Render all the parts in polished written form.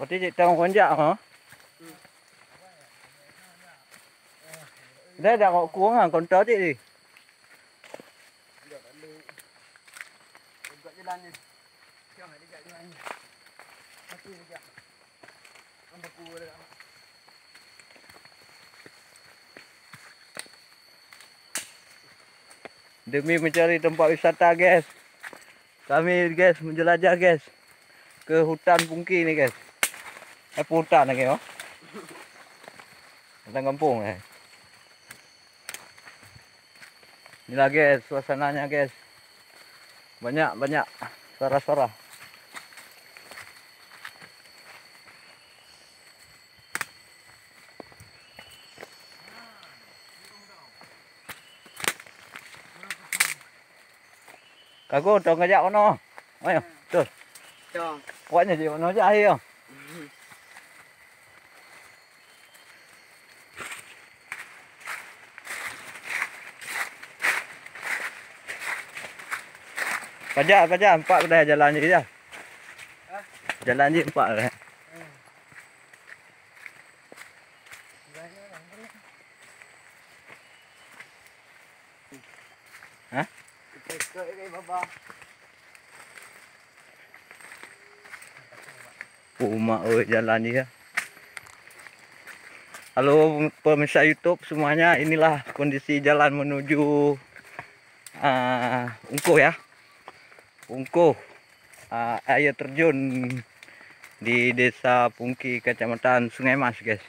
Berarti cik tang konjak ha. Dah dah kok kuang ah kontor cik ni. Dekat jalannya. Jangan dekat jalannya. Mati dekat. Ambil kuah dekat. Demi mencari tempat wisata guys. Kami guys menjelajah guys ke hutan Pungki ni guys. Hutan lagi oh. Hutan kampung Inilah guys suasananya guys. Banyak suara-suara. Kago tong ngajak ono. Ayo, tuh. Tong. Kuatnya je ono aja ayo. Pajak empat dah jalan je dah. Jalan je empat dah. Hah? Ikut ni baba. Mak oi jalan je. Halo pemirsa YouTube semuanya, inilah kondisi jalan menuju Ungkuh ya. Ungkuh air terjun di Desa Pungki, Kecamatan Sungai Mas guys.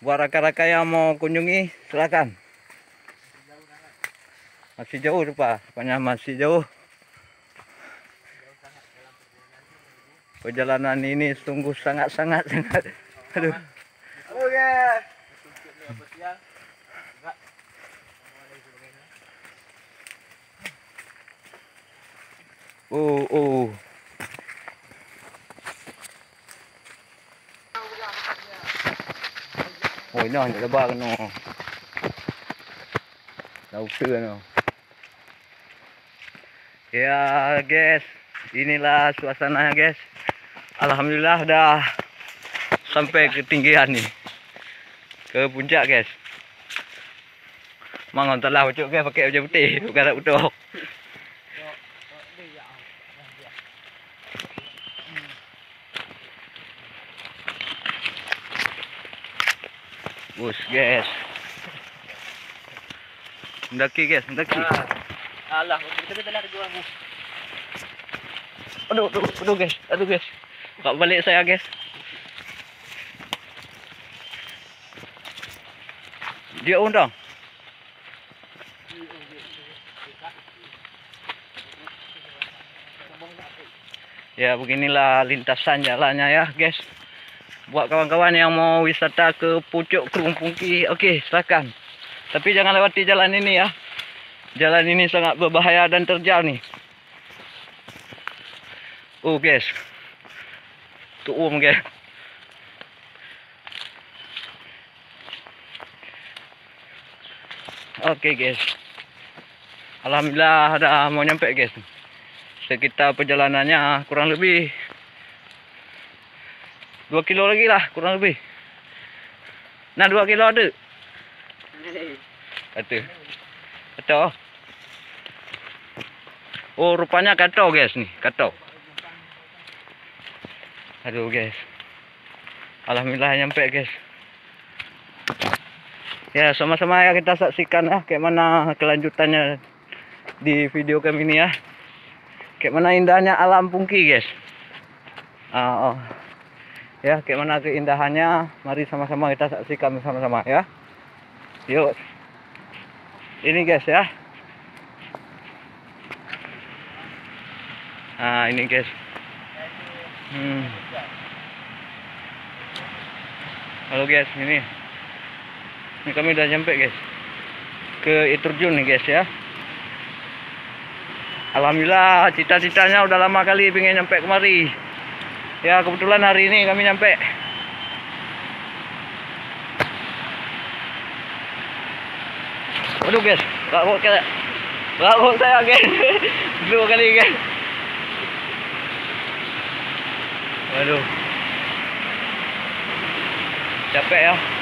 Buat rakan-rakan yang mau kunjungi silakan. Masih jauh rupanya masih jauh. Perjalanan ini sungguh sangat. Aduh. Halo guys. Oh. Oh, ini ada lebar no. Tahu no. Ya guys, inilah suasananya guys. Alhamdulillah dah sampai ketinggian nih. Ke puncak guys. Mangon telah ucuk guys pakai baju putih, bukan utuk. Bus guys. Mendaki guys, mendaki. Alah, kita dah ada dua. Aduh guys. Kak balik saya guys. Dia undang. Ya beginilah lintasan jalannya ya guys. Buat kawan-kawan yang mau wisata ke pucuk Kerung Pungki, oke silakan. Tapi jangan lewati jalan ini ya. Jalan ini sangat berbahaya dan terjal nih. Oh guys. Tuum guys. Oke guys. Alhamdulillah ada mau nyampe guys. Sekitar perjalanannya kurang lebih 2 kilo lagi lah kurang lebih. Nah 2 kilo ada. Kata. Oh rupanya kata guys nih, kata. Aduh guys. Alhamdulillah nyampe guys. Ya sama-sama ya kita saksikan ya kayak mana kelanjutannya di video kami ini ya. Kayak mana indahnya alam Pungki guys. Ya kayak mana keindahannya, mari sama-sama kita saksikan bersama-sama ya. Yuk. Ini guys ya. Nah ini guys. Halo guys, ini kami udah nyampe guys ke air terjun nih guys ya. Alhamdulillah cita-citanya udah lama kali pengen nyampe kemari. Ya kebetulan hari ini kami nyampe. Waduh guys, rakok saya guys. Dua kali guys. Waduh. Capek ya.